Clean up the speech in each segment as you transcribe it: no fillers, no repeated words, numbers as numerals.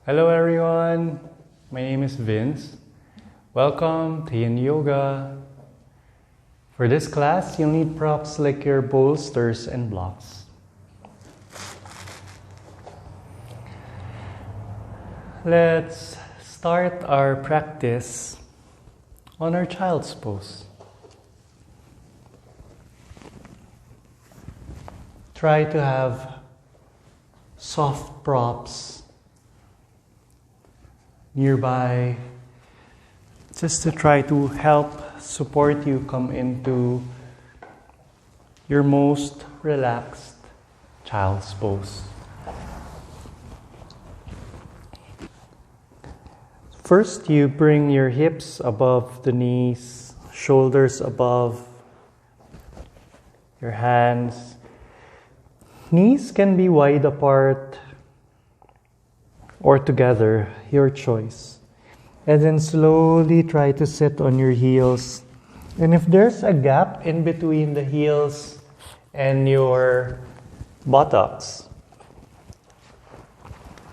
Hello everyone, my name is Vince. Welcome to Yin Yoga. For this class, you'll need props like your bolsters and blocks. Let's start our practice on our child's pose. Try to have soft props nearby, just to try to help support you come into your most relaxed child's pose. First, you bring your hips above the knees, shoulders above your hands. Knees can be wide apart or together, your choice. And then slowly try to sit on your heels. And if there's a gap in between the heels and your buttocks,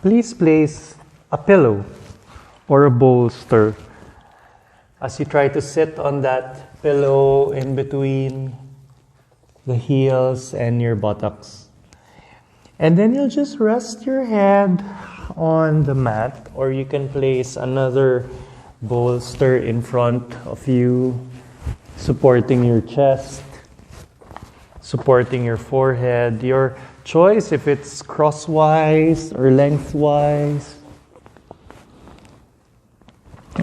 please place a pillow or a bolster as you try to sit on that pillow in between the heels and your buttocks. And then you'll just rest your head on the mat, or you can place another bolster in front of you, supporting your chest, supporting your forehead. Your choice if it's crosswise or lengthwise.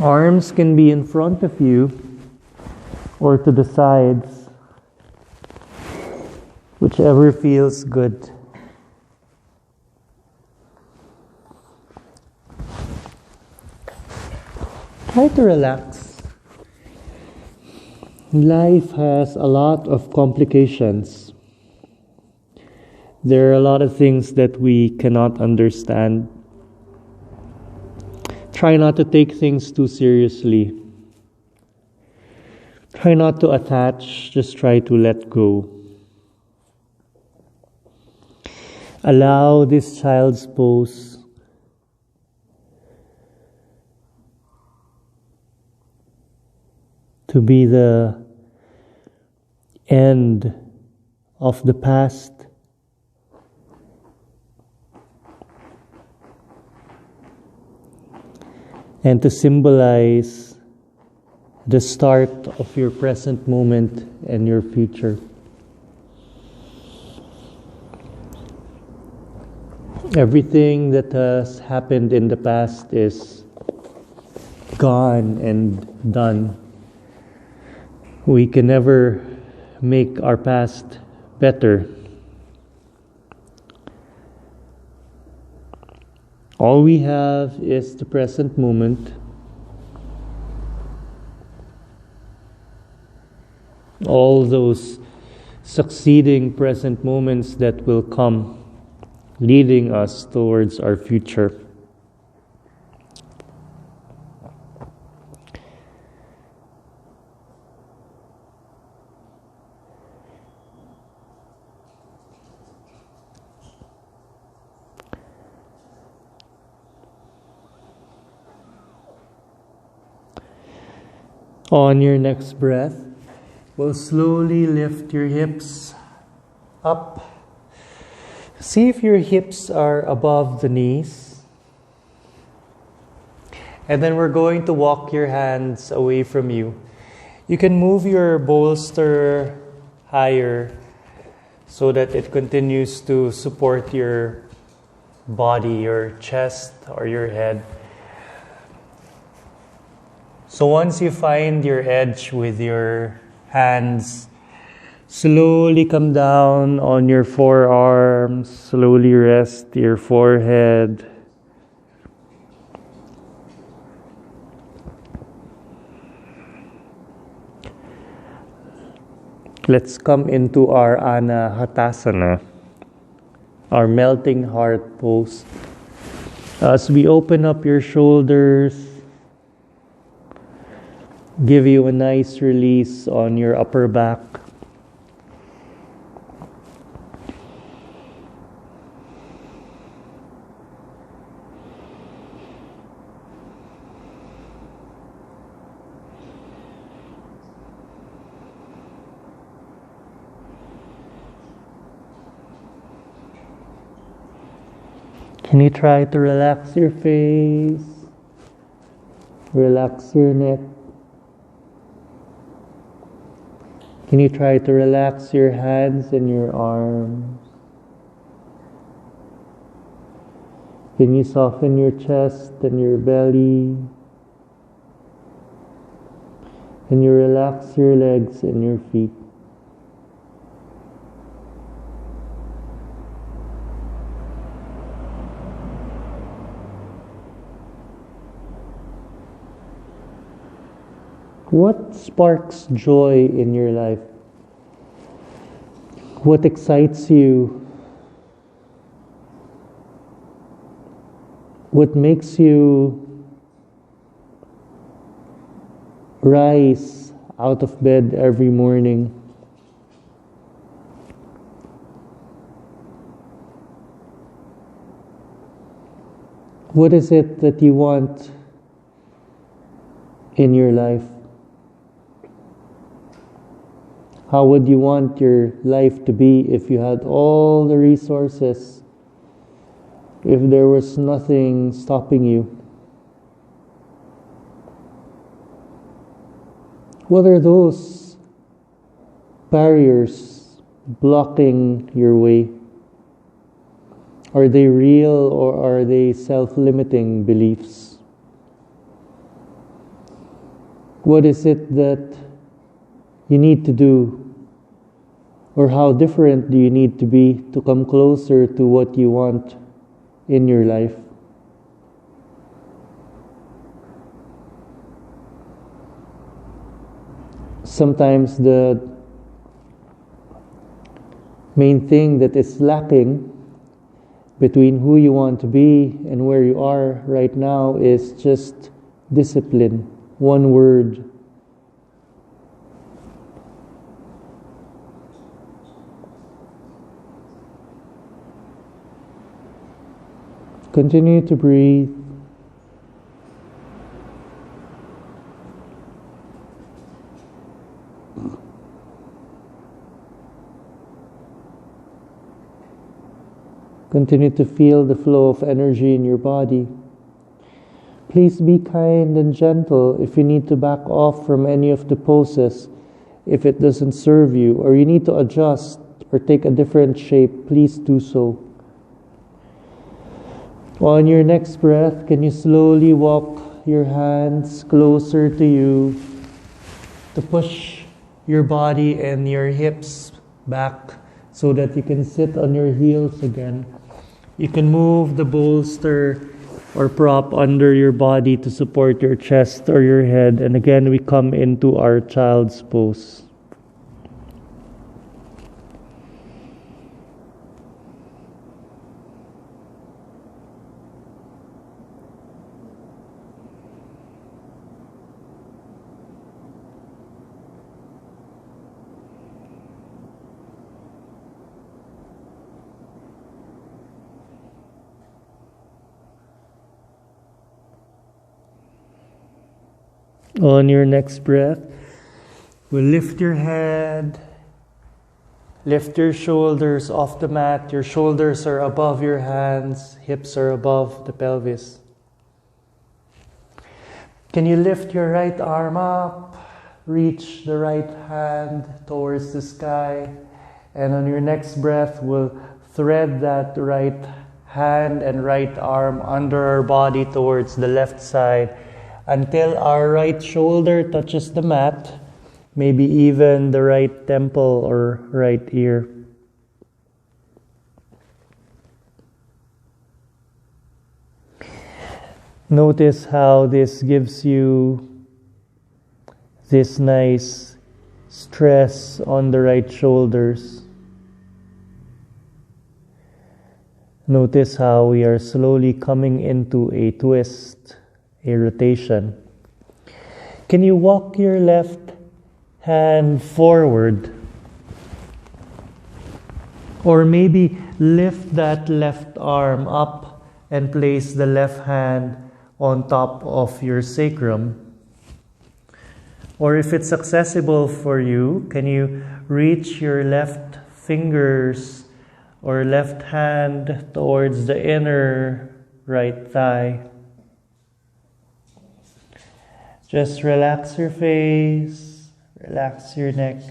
Arms can be in front of you or to the sides, whichever feels good. Try to relax. Life has a lot of complications. There are a lot of things that we cannot understand. Try not to take things too seriously. Try not to attach, just try to let go. Allow this child's pose to be the end of the past. And to symbolize the start of your present moment and your future. Everything that has happened in the past is gone and done. We can never make our past better. All we have is the present moment. All those succeeding present moments that will come, leading us towards our future. On your next breath, we'll slowly lift your hips up. See if your hips are above the knees. And then we're going to walk your hands away from you. You can move your bolster higher so that it continues to support your body, your chest, or your head. So once you find your edge with your hands, slowly come down on your forearms, slowly rest your forehead. Let's come into our Anahatasana, our melting heart pose. As we open up your shoulders, give you a nice release on your upper back. Can you try to relax your face? Relax your neck. Can you try to relax your hands and your arms? Can you soften your chest and your belly? Can you relax your legs and your feet? What sparks joy in your life? What excites you? What makes you rise out of bed every morning? What is it that you want in your life? How would you want your life to be if you had all the resources, if there was nothing stopping you? What are those barriers blocking your way? Are they real or are they self-limiting beliefs? What is it that you need to do? Or how different do you need to be to come closer to what you want in your life? Sometimes the main thing that is lacking between who you want to be and where you are right now is just discipline. One word. Continue to breathe. Continue to feel the flow of energy in your body. Please be kind and gentle if you need to back off from any of the poses, if it doesn't serve you, or you need to adjust or take a different shape, please do so. On your next breath, can you slowly walk your hands closer to you to push your body and your hips back so that you can sit on your heels again. You can move the bolster or prop under your body to support your chest or your head. And again, we come into our child's pose. On your next breath, we'll lift your head, lift your shoulders off the mat. Your shoulders are above your hands, hips are above the pelvis. Can you lift your right arm up, reach the right hand towards the sky, and on your next breath, we'll thread that right hand and right arm under our body towards the left side, until our right shoulder touches the mat, maybe even the right temple or right ear. Notice how this gives you this nice stress on the right shoulders. Notice how we are slowly coming into a twist, a rotation. Can you walk your left hand forward? Or maybe lift that left arm up and place the left hand on top of your sacrum. Or if it's accessible for you, can you reach your left fingers or left hand towards the inner right thigh. Just relax your face, relax your neck.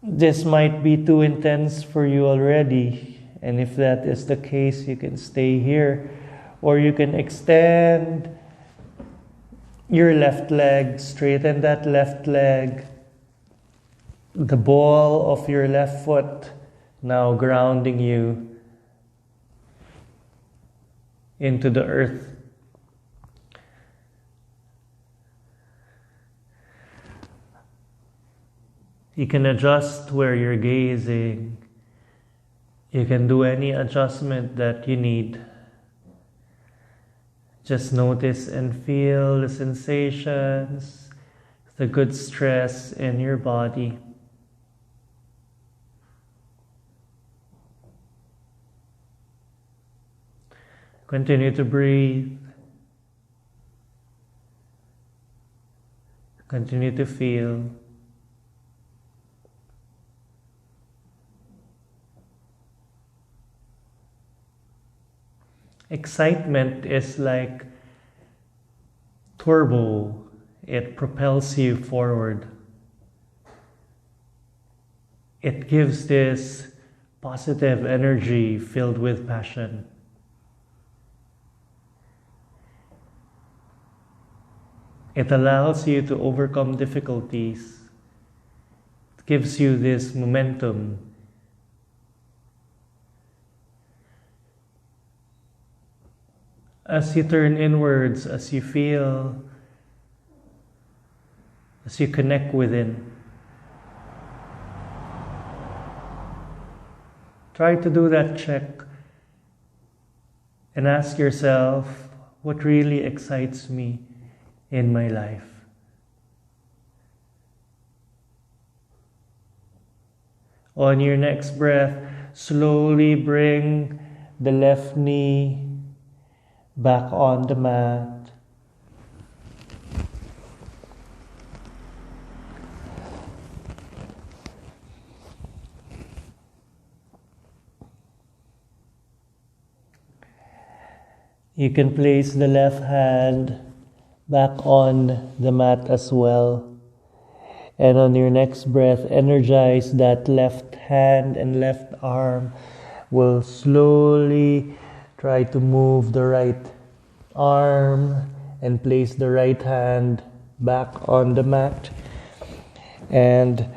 This might be too intense for you already, and if that is the case, you can stay here, or you can extend your left leg, straighten that left leg, the ball of your left foot now grounding you into the earth. You can adjust where you're gazing. You can do any adjustment that you need. Just notice and feel the sensations, the good stress in your body. Continue to breathe. Continue to feel. Excitement is like turbo. It propels you forward. It gives this positive energy filled with passion. It allows you to overcome difficulties. It gives you this momentum. As you turn inwards, as you feel, as you connect within, try to do that check and ask yourself, what really excites me in my life? On your next breath, slowly bring the left knee back on the mat. You can place the left hand back on the mat as well. And on your next breath, energize that left hand and left arm. We'll slowly try to move the right arm and place the right hand back on the mat. And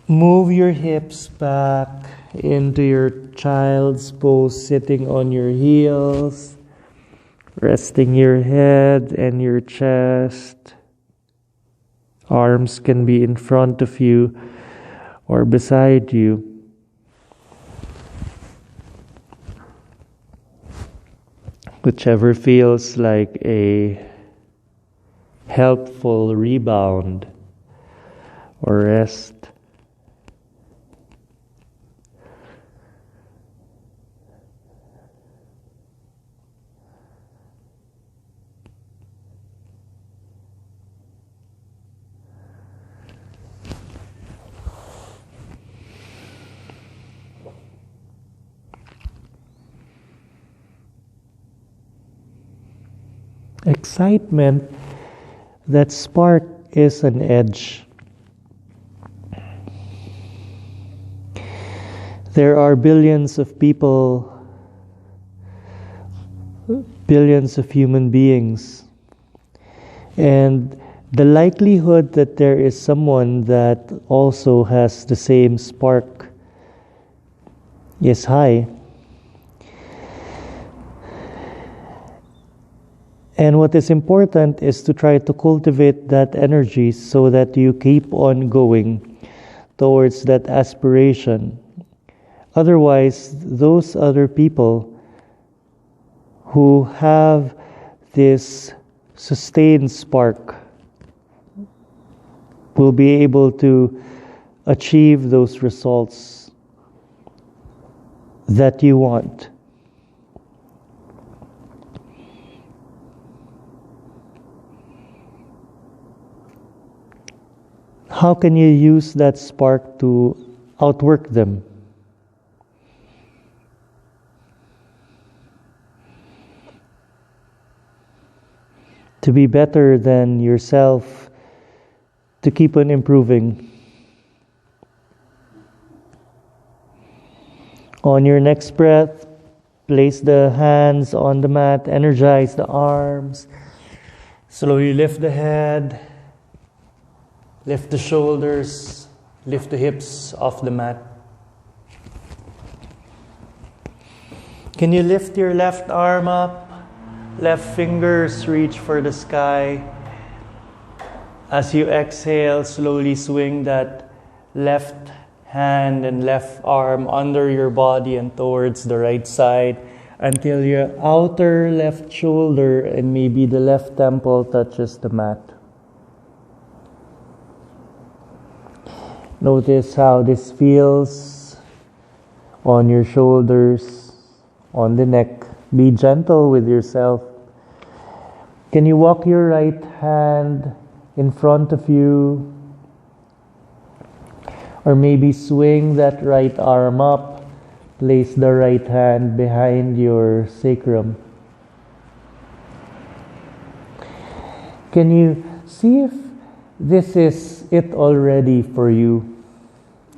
move your hips back into your child's pose, sitting on your heels, resting your head and your chest. Arms can be in front of you or beside you. Whichever feels like a helpful rebound or rest. Excitement, that spark is an edge. There are billions of people, billions of human beings, and the likelihood that there is someone that also has the same spark is high. And what is important is to try to cultivate that energy so that you keep on going towards that aspiration. Otherwise, those other people who have this sustained spark will be able to achieve those results that you want. How can you use that spark to outwork them. To be better than yourself, to keep on improving. On your next breath, place the hands on the mat, energize the arms. Slowly lift the head, lift the shoulders, lift the hips off the mat. Can you lift your left arm up? Left fingers reach for the sky. As you exhale, slowly swing that left hand and left arm under your body and towards the right side until your outer left shoulder and maybe the left temple touches the mat. Notice how this feels on your shoulders, on the neck. Be gentle with yourself. Can you walk your right hand in front of you? Or maybe swing that right arm up. Place the right hand behind your sacrum. Can you see if this is it already for you?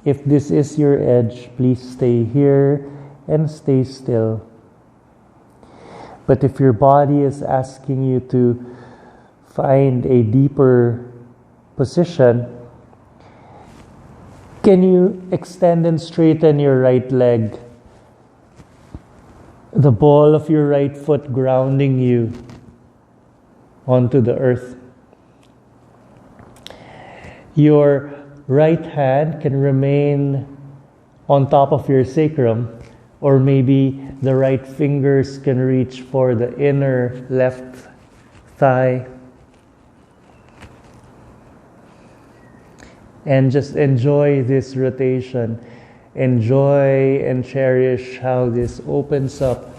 If this is your edge, please stay here and stay still. But if your body is asking you to find a deeper position, can you extend and straighten your right leg? The ball of your right foot grounding you onto the earth. Your right hand can remain on top of your sacrum, or maybe the right fingers can reach for the inner left thigh. And just enjoy this rotation. Enjoy and cherish how this opens up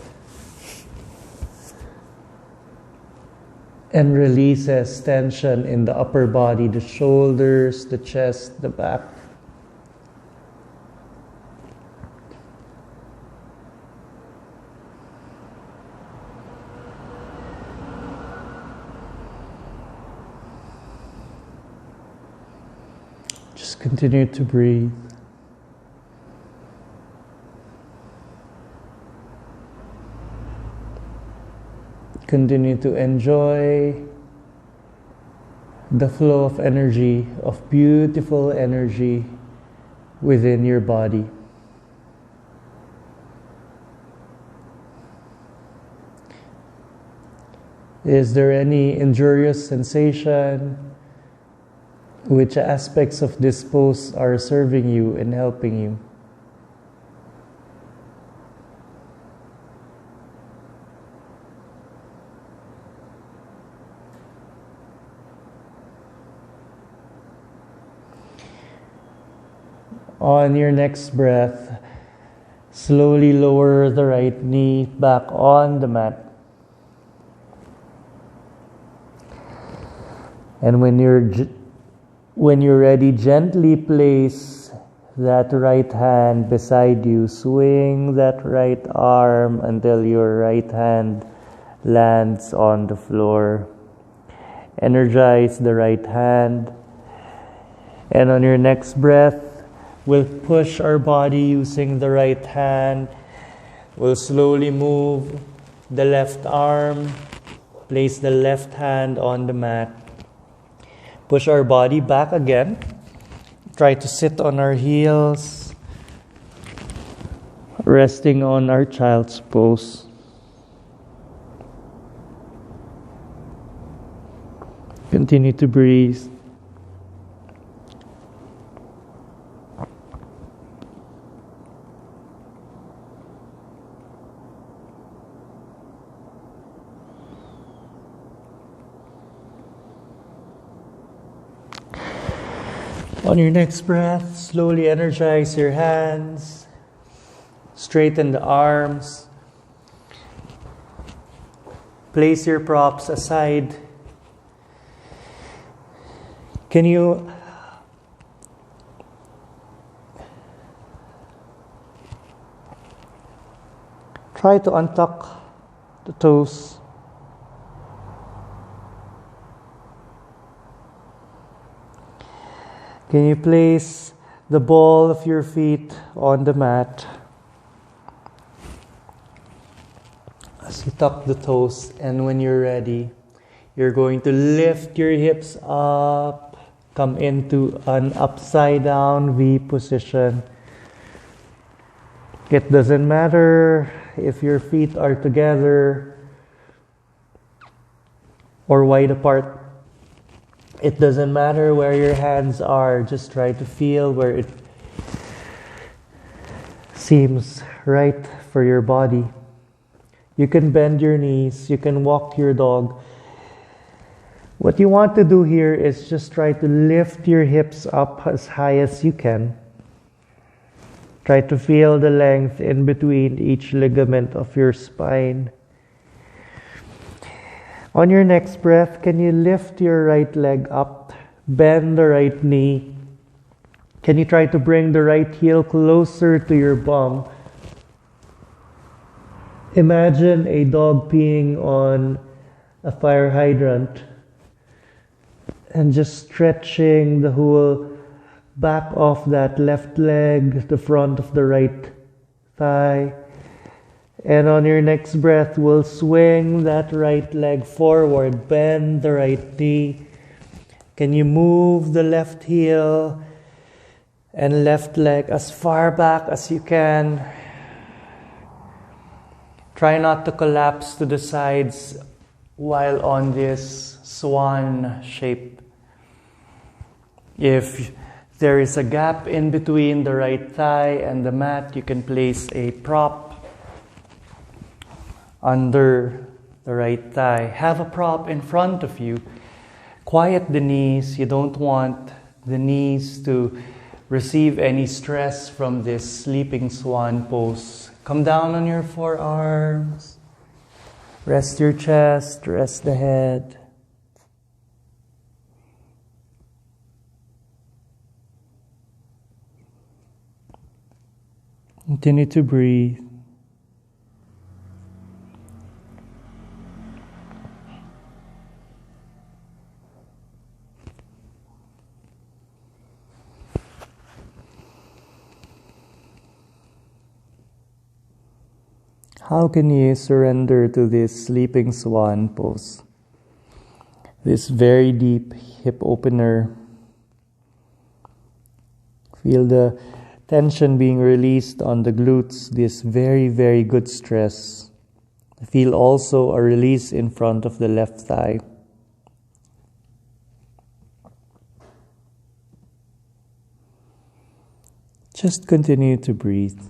and releases tension in the upper body, the shoulders, the chest, the back. Just continue to breathe. Continue to enjoy the flow of energy, of beautiful energy within your body. Is there any injurious sensation? Which aspects of this pose are serving you and helping you? On your next breath, slowly lower the right knee back on the mat. And when you're ready, gently place that right hand beside you. Swing that right arm until your right hand lands on the floor. Energize the right hand. And on your next breath, we'll push our body using the right hand. We'll slowly move the left arm. Place the left hand on the mat. Push our body back again. Try to sit on our heels, resting on our child's pose. Continue to breathe. On your next breath, slowly energize your hands, straighten the arms, place your props aside. Can you try to untuck the toes. Can you place the ball of your feet on the mat as you tuck the toes, and when you're ready, you're going to lift your hips up, come into an upside down V position. It doesn't matter if your feet are together or wide apart. It doesn't matter where your hands are. Just try to feel where it seems right for your body. You can bend your knees. You can walk your dog. What you want to do here is just try to lift your hips up as high as you can. Try to feel the length in between each ligament of your spine. On your next breath, can you lift your right leg up, bend the right knee? Can you try to bring the right heel closer to your bum? Imagine a dog peeing on a fire hydrant and just stretching the whole back of that left leg, the front of the right thigh. And on your next breath, we'll swing that right leg forward, bend the right knee. Can you move the left heel and left leg as far back as you can? Try not to collapse to the sides while on this swan shape. If there is a gap in between the right thigh and the mat, you can place a prop under the right thigh. Have a prop in front of you. Quiet the knees. You don't want the knees to receive any stress from this sleeping swan pose. Come down on your forearms. Rest your chest, rest the head. Continue to breathe. How can you surrender to this sleeping swan pose? This very deep hip opener. Feel the tension being released on the glutes, this very, very good stress. Feel also a release in front of the left thigh. Just continue to breathe.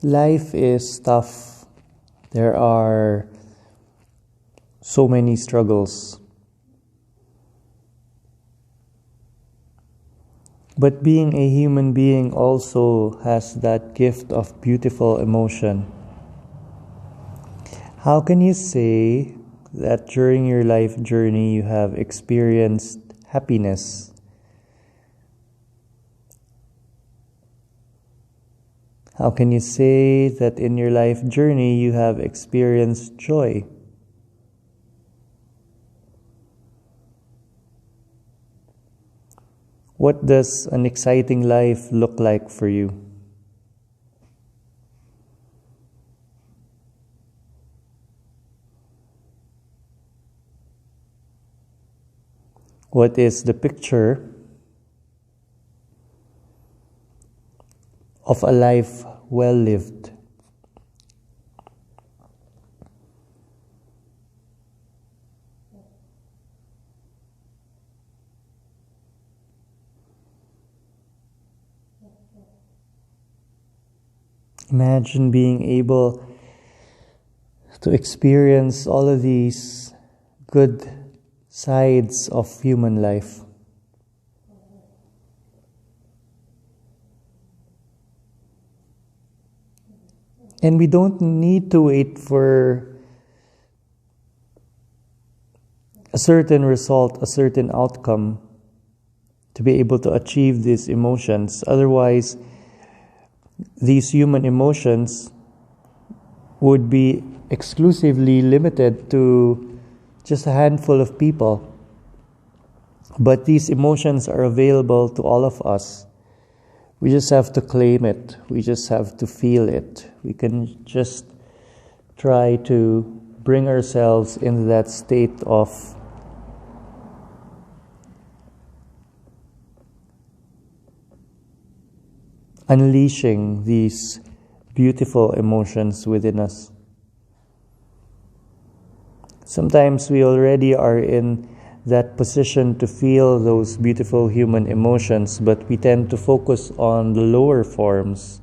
Life is tough. There are so many struggles. But being a human being also has that gift of beautiful emotion. How can you say that during your life journey you have experienced happiness? How can you say that in your life journey you have experienced joy? What does an exciting life look like for you? What is the picture of a life well lived? Imagine being able to experience all of these good sides of human life. And we don't need to wait for a certain result, a certain outcome to be able to achieve these emotions. Otherwise, these human emotions would be exclusively limited to just a handful of people. But these emotions are available to all of us. We just have to claim it. We just have to feel it. We can just try to bring ourselves into that state of unleashing these beautiful emotions within us. Sometimes we already are in that position to feel those beautiful human emotions, but we tend to focus on the lower forms,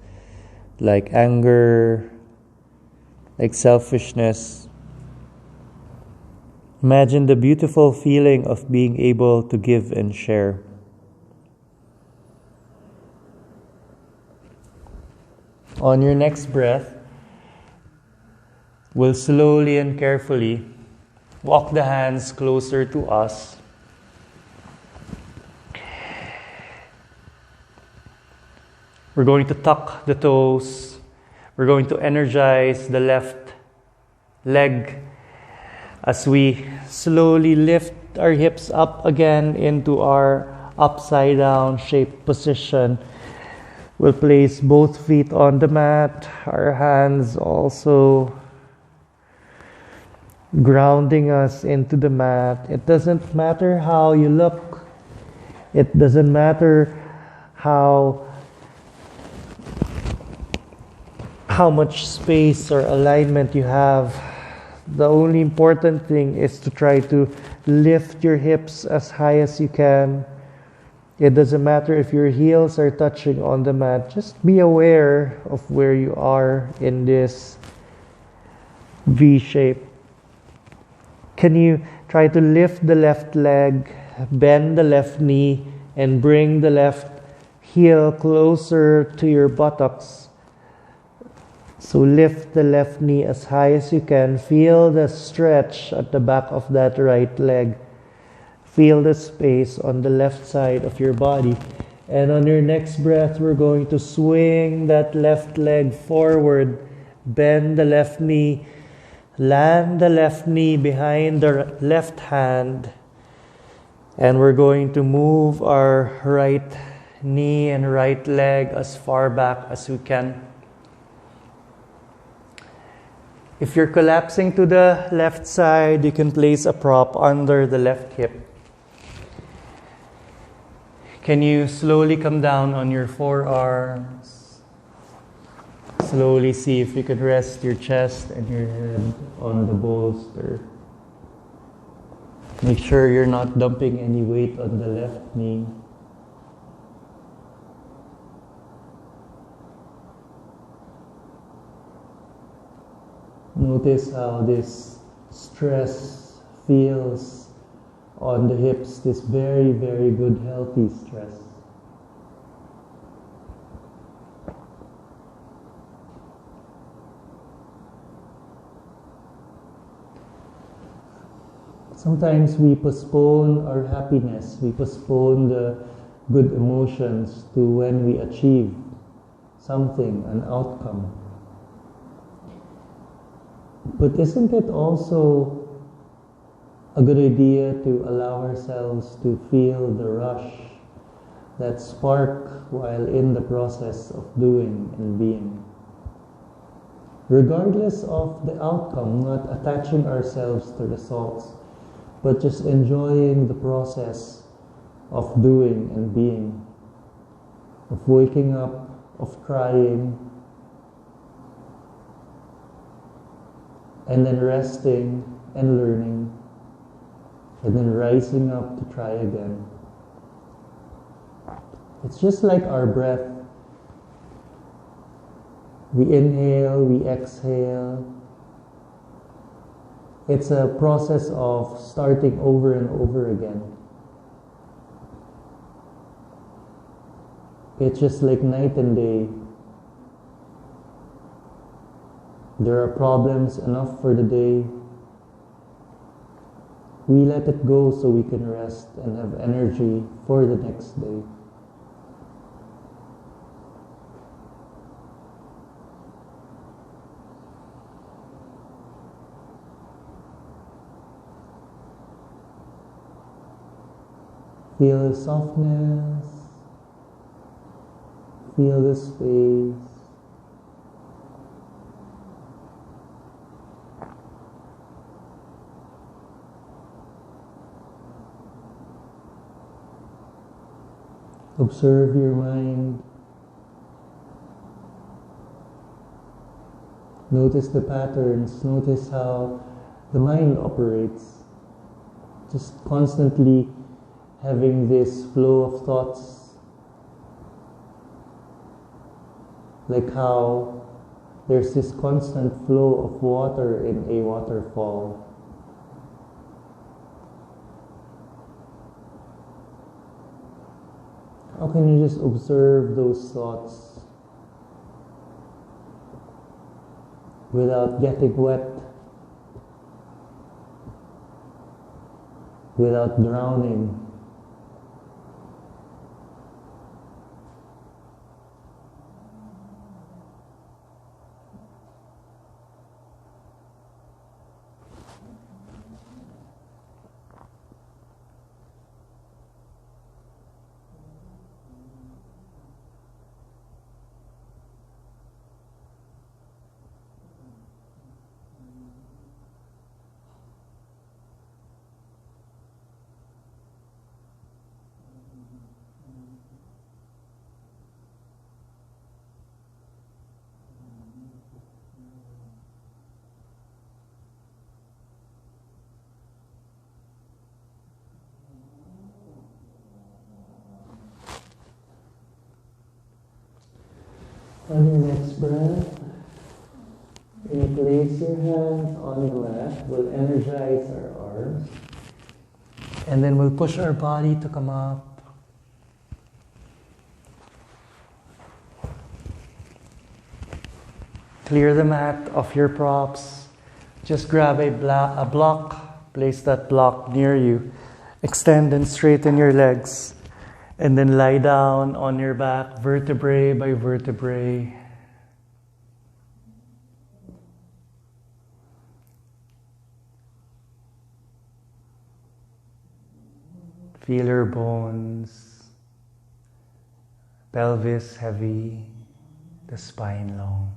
like anger, like selfishness. Imagine the beautiful feeling of being able to give and share. On your next breath, we'll slowly and carefully walk the hands closer to us. We're going to tuck the toes. We're going to energize the left leg as we slowly lift our hips up again into our upside down shaped position. We'll place both feet on the mat, our hands also grounding us into the mat. It doesn't matter how you look. It doesn't matter how much space or alignment you have. The only important thing is to try to lift your hips as high as you can. It doesn't matter if your heels are touching on the mat. Just be aware of where you are in this V shape. Can you try to lift the left leg, bend the left knee, and bring the left heel closer to your buttocks? So lift the left knee as high as you can. Feel the stretch at the back of that right leg. Feel the space on the left side of your body. And on your next breath, we're going to swing that left leg forward, bend the left knee, land the left knee behind the left hand, and we're going to move our right knee and right leg as far back as we can. If you're collapsing to the left side, you can place a prop under the left hip. Can you slowly come down on your forearms? Slowly see if you could rest your chest and your head on the bolster. Make sure you're not dumping any weight on the left knee. Notice how this stress feels on the hips, this very, very good, healthy stress. Sometimes we postpone our happiness, we postpone the good emotions to when we achieve something, an outcome. But isn't it also a good idea to allow ourselves to feel the rush, that spark while in the process of doing and being? Regardless of the outcome, not attaching ourselves to results, but just enjoying the process of doing and being, of waking up, of crying, and then resting and learning, and then rising up to try again. It's just like our breath. We inhale, we exhale. It's a process of starting over and over again. It's just like night and day. There are problems enough for the day. We let it go so we can rest and have energy for the next day. Feel the softness, feel the space. Observe your mind. Notice the patterns, notice how the mind operates. Just constantly having this flow of thoughts, like how there's this constant flow of water in a waterfall. How can you just observe those thoughts without getting wet, without drowning? On your next breath, you place your hands on the mat. We'll energize our arms. And then we'll push our body to come up. Clear the mat of your props. Just grab a block. Place that block near you. Extend and straighten your legs. And then lie down on your back, vertebrae by vertebrae. Feel your bones, pelvis heavy, the spine long.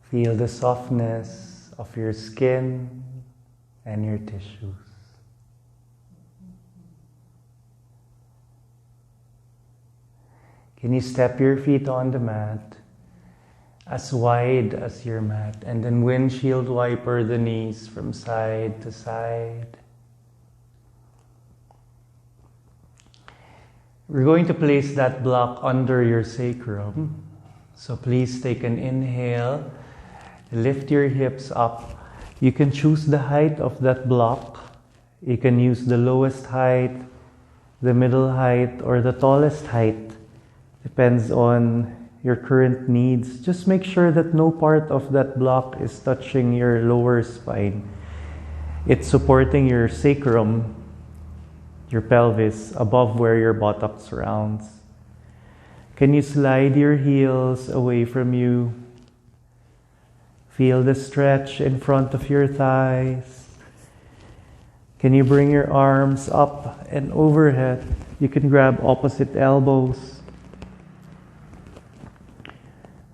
Feel the softness of your skin and your tissues. Can you step your feet on the mat as wide as your mat and then windshield wiper the knees from side to side? We're going to place that block under your sacrum. So please take an inhale, lift your hips up. You can choose the height of that block. You can use the lowest height, the middle height, or the tallest height. Depends on your current needs. Just make sure that no part of that block is touching your lower spine. It's supporting your sacrum, your pelvis, above where your buttocks rounds. Can you slide your heels away from you? Feel the stretch in front of your thighs. Can you bring your arms up and overhead? You can grab opposite elbows.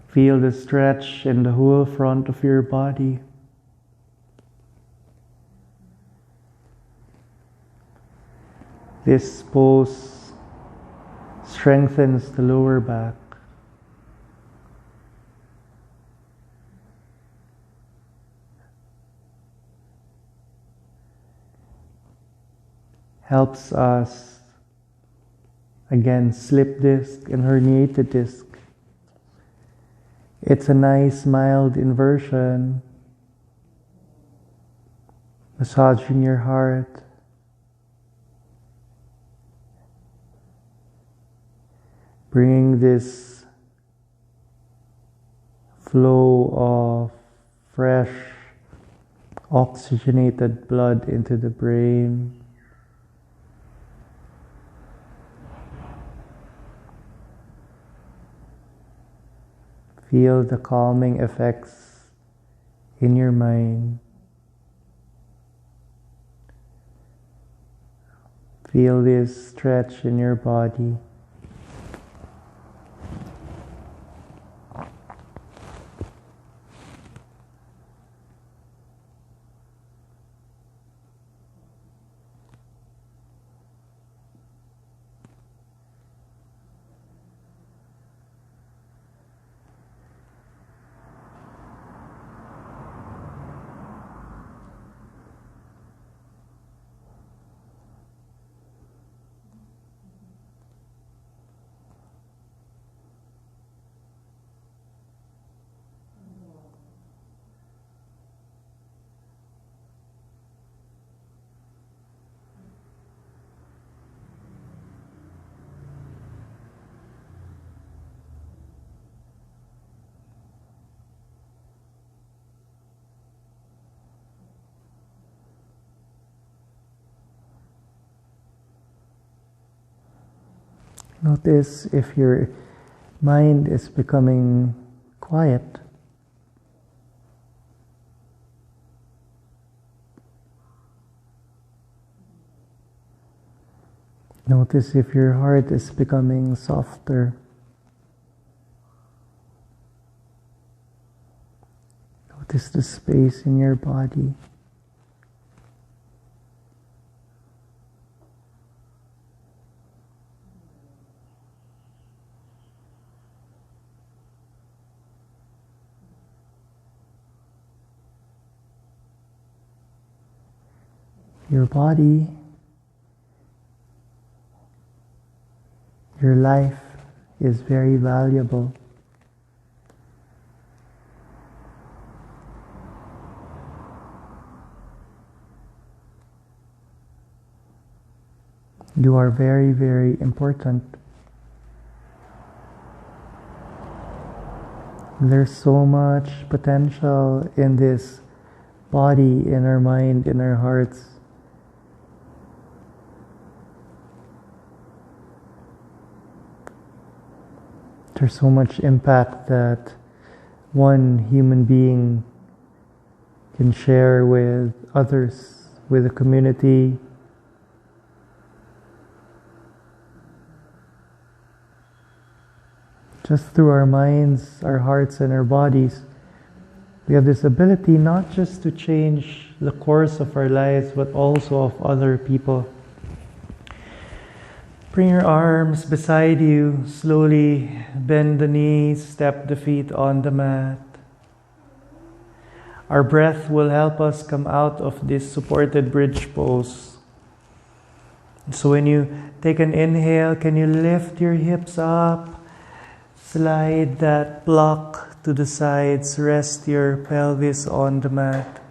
Feel the stretch in the whole front of your body. This pose strengthens the lower back. Helps us, again, slip disc and herniated disc It's a nice mild inversion, massaging your heart, bringing this flow of fresh, oxygenated blood into the brain. Feel the calming effects in your mind. Feel this stretch in your body. Notice if your mind is becoming quiet. Notice if your heart is becoming softer. Notice the space in your body. Your body, your life is very valuable. You are very, very important. There's so much potential in this body, in our mind, in our hearts. There's so much impact that one human being can share with others, with the community. Just through our minds, our hearts, and our bodies, we have this ability not just to change the course of our lives, but also of other people. Bring your arms beside you, slowly bend the knees, step the feet on the mat. Our breath will help us come out of this supported bridge pose. So when you take an inhale, can you lift your hips up, slide that block to the sides, rest your pelvis on the mat.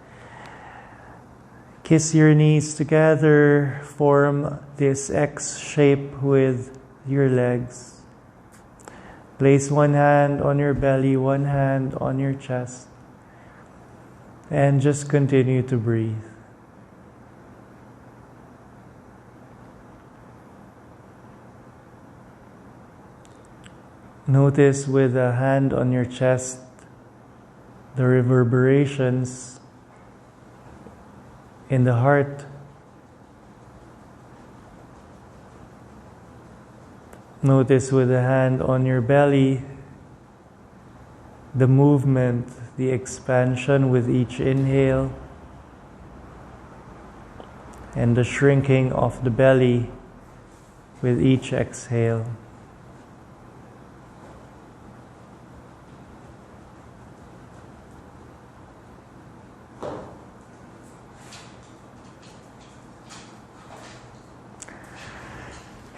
Kiss your knees together, form this X shape with your legs. Place one hand on your belly, one hand on your chest, and just continue to breathe. Notice with a hand on your chest the reverberations in the heart. Notice with a hand on your belly the movement, the expansion with each inhale, and the shrinking of the belly with each exhale.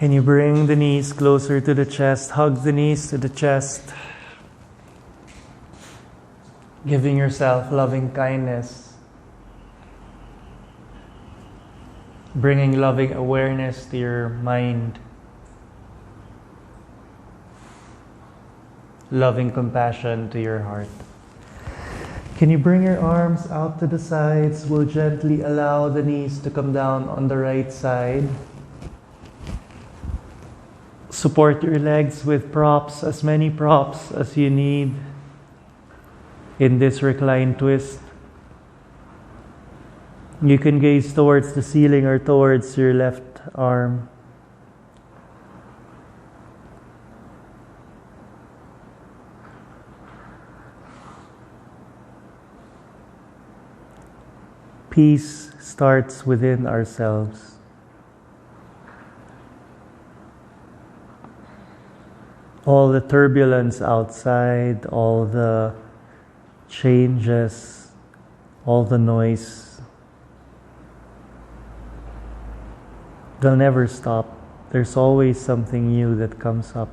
And you bring the knees closer to the chest, hug the knees to the chest. Giving yourself loving kindness. Bringing loving awareness to your mind. Loving compassion to your heart. Can you bring your arms out to the sides? We'll gently allow the knees to come down on the right side. Support your legs with props, as many props as you need in this reclined twist. You can gaze towards the ceiling or towards your left arm. Peace starts within ourselves. All the turbulence outside, all the changes, all the noise, they'll never stop. There's always something new that comes up.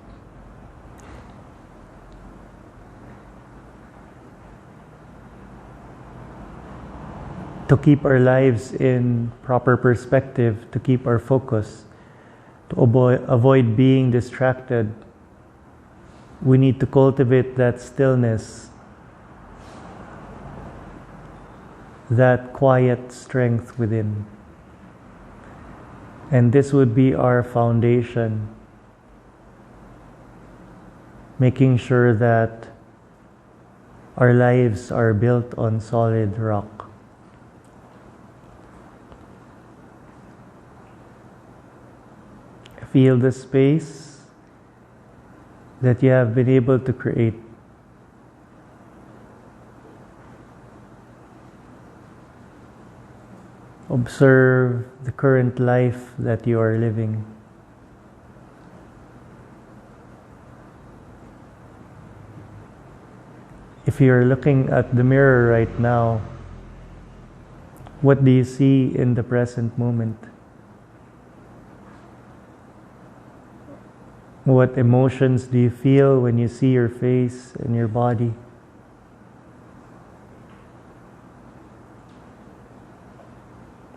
To keep our lives in proper perspective, to keep our focus, to avoid being distracted, we need to cultivate that stillness, that quiet strength within. And this would be our foundation, making sure that our lives are built on solid rock. Feel the space that you have been able to create. Observe the current life that you are living. If you are looking at the mirror right now, what do you see in the present moment? What emotions do you feel when you see your face and your body?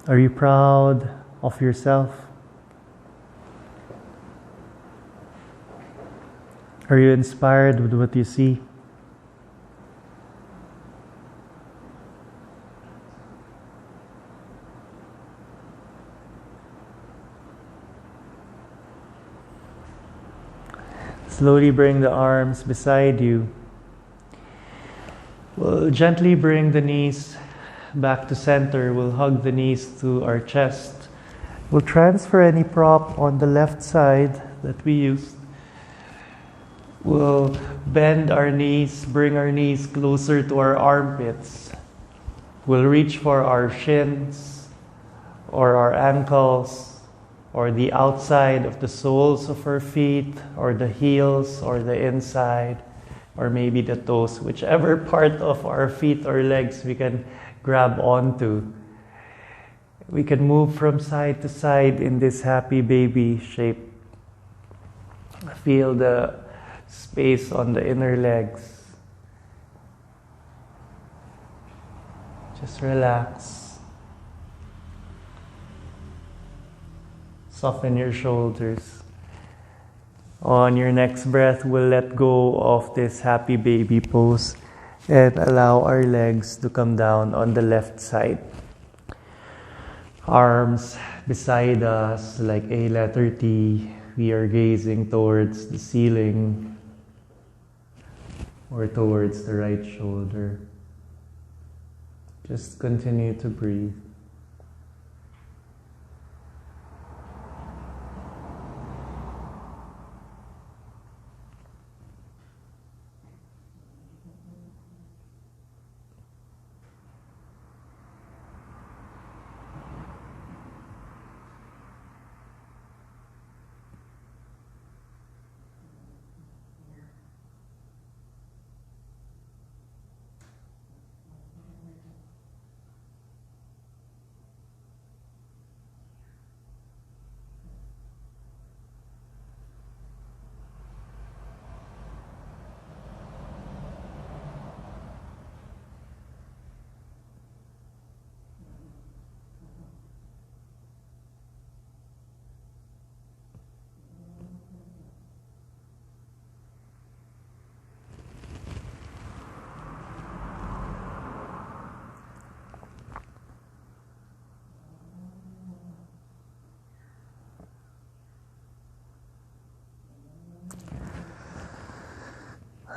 Are you proud of yourself? Are you inspired with what you see? Slowly bring the arms beside you. We'll gently bring the knees back to center. We'll hug the knees to our chest. We'll transfer any prop on the left side that we used. We'll bend our knees, bring our knees closer to our armpits. We'll reach for our shins or our ankles, or the outside of the soles of our feet, or the heels, or the inside, or maybe the toes, whichever part of our feet or legs we can grab onto. We can move from side to side in this happy baby shape. Feel the space on the inner legs. Just relax. Soften your shoulders. On your next breath, we'll let go of this happy baby pose and allow our legs to come down on the left side. Arms beside us like a letter T. We are gazing towards the ceiling or towards the right shoulder. Just continue to breathe.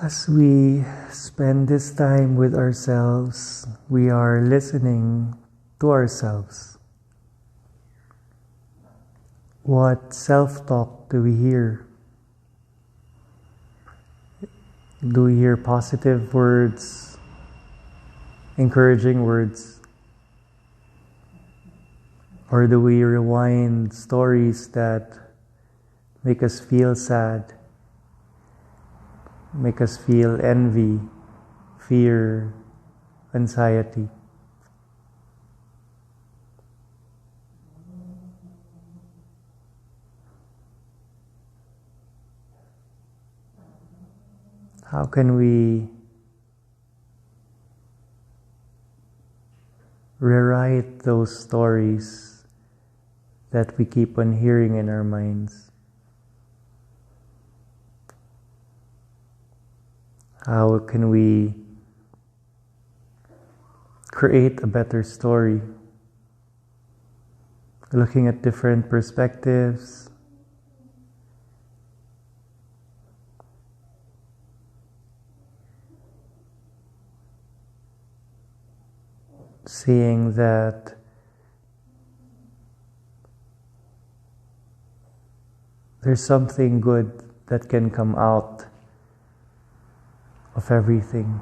As we spend this time with ourselves, we are listening to ourselves. What self-talk do we hear? Do we hear positive words, encouraging words? Or do we rewind stories that make us feel sad, make us feel envy, fear, anxiety? How can we rewrite those stories that we keep on hearing in our minds? How can we create a better story? Looking at different perspectives, seeing that there's something good that can come out of everything.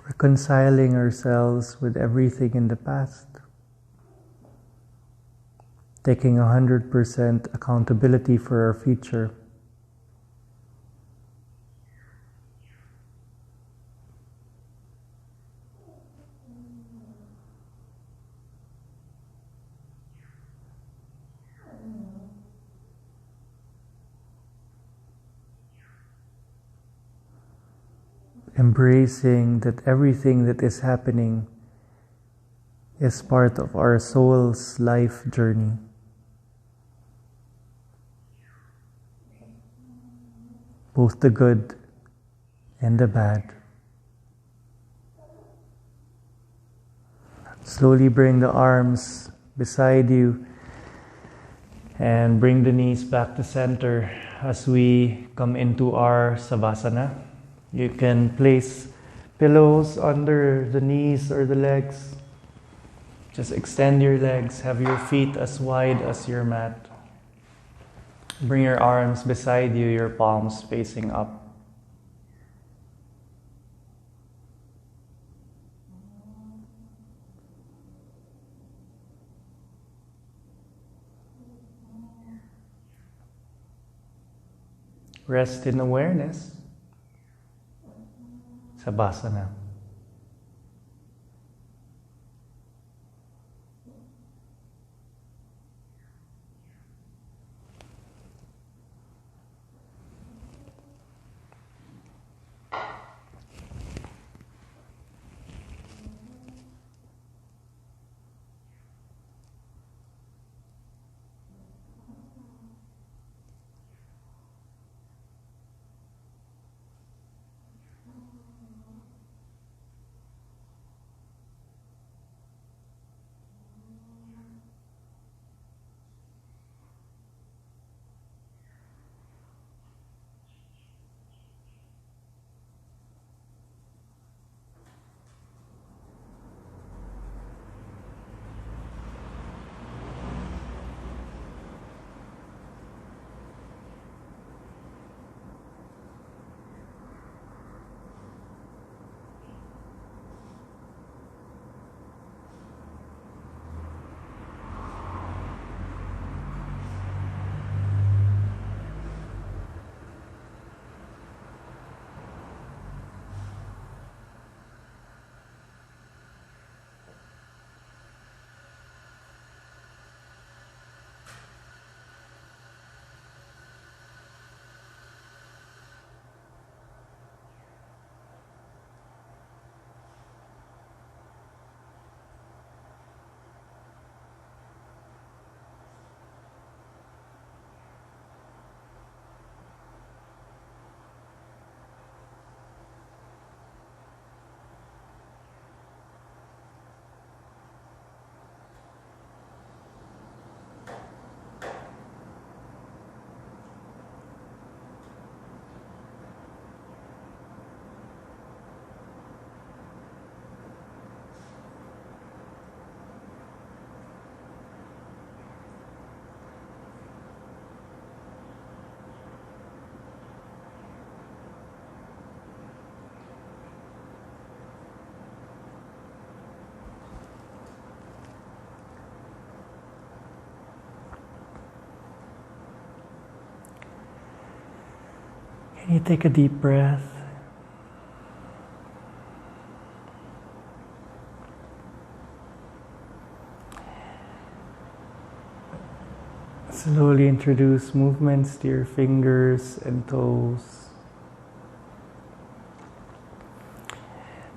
Reconciling ourselves with everything in the past. Taking 100% accountability for our future. Embracing that everything that is happening is part of our soul's life journey. Both the good and the bad. Slowly bring the arms beside you and bring the knees back to center as we come into our Savasana. You can place pillows under the knees or the legs. Just extend your legs, have your feet as wide as your mat. Bring your arms beside you, your palms facing up. Rest in awareness. Savasana. Can you take a deep breath? Slowly introduce movements to your fingers and toes.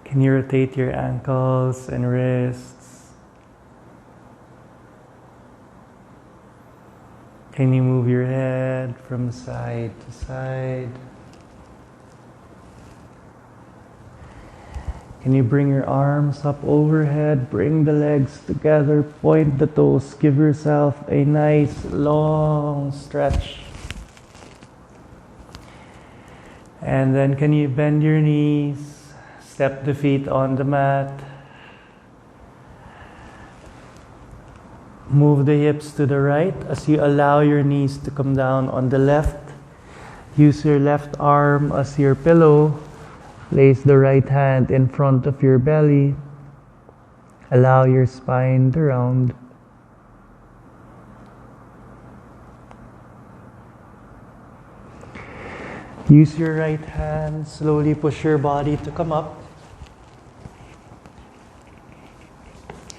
Can you rotate your ankles and wrists? Can you move your head from side to side? Can you bring your arms up overhead, bring the legs together, point the toes, give yourself a nice long stretch. And then can you bend your knees, step the feet on the mat, move the hips to the right as you allow your knees to come down on the left. Use your left arm as your pillow. Place the right hand in front of your belly. Allow your spine to round. Use your right hand. Slowly push your body to come up.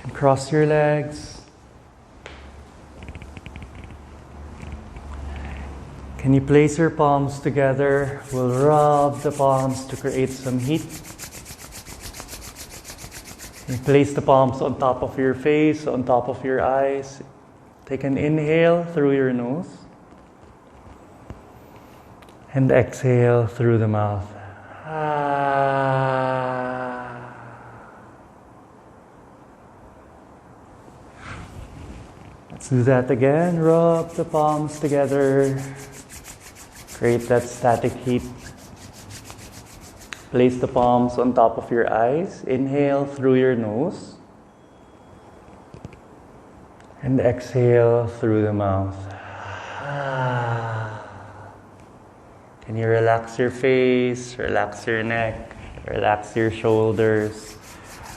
And cross your legs. Can you place your palms together? We'll rub the palms to create some heat. You place the palms on top of your face, on top of your eyes. Take an inhale through your nose. And exhale through the mouth. Let's do that again. Rub the palms together. Create that static heat. Place the palms on top of your eyes. Inhale through your nose. And exhale through the mouth. Can you relax your face, relax your neck, relax your shoulders.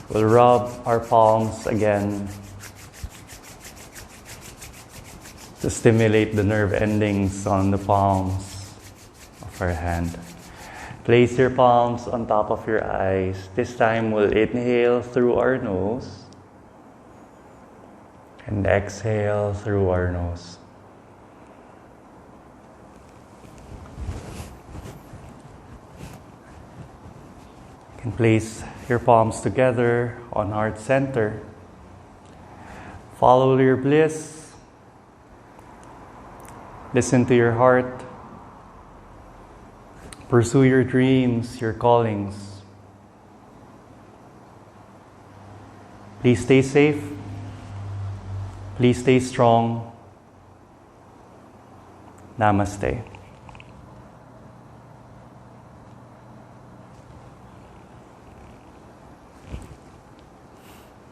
We'll rub our palms again to stimulate the nerve endings on the palms of our hand. Place your palms on top of your eyes. This time we'll inhale through our nose and exhale through our nose. You can place your palms together on heart center. Follow your bliss. Listen to your heart. Pursue your dreams, your callings. Please stay safe. Please stay strong. Namaste.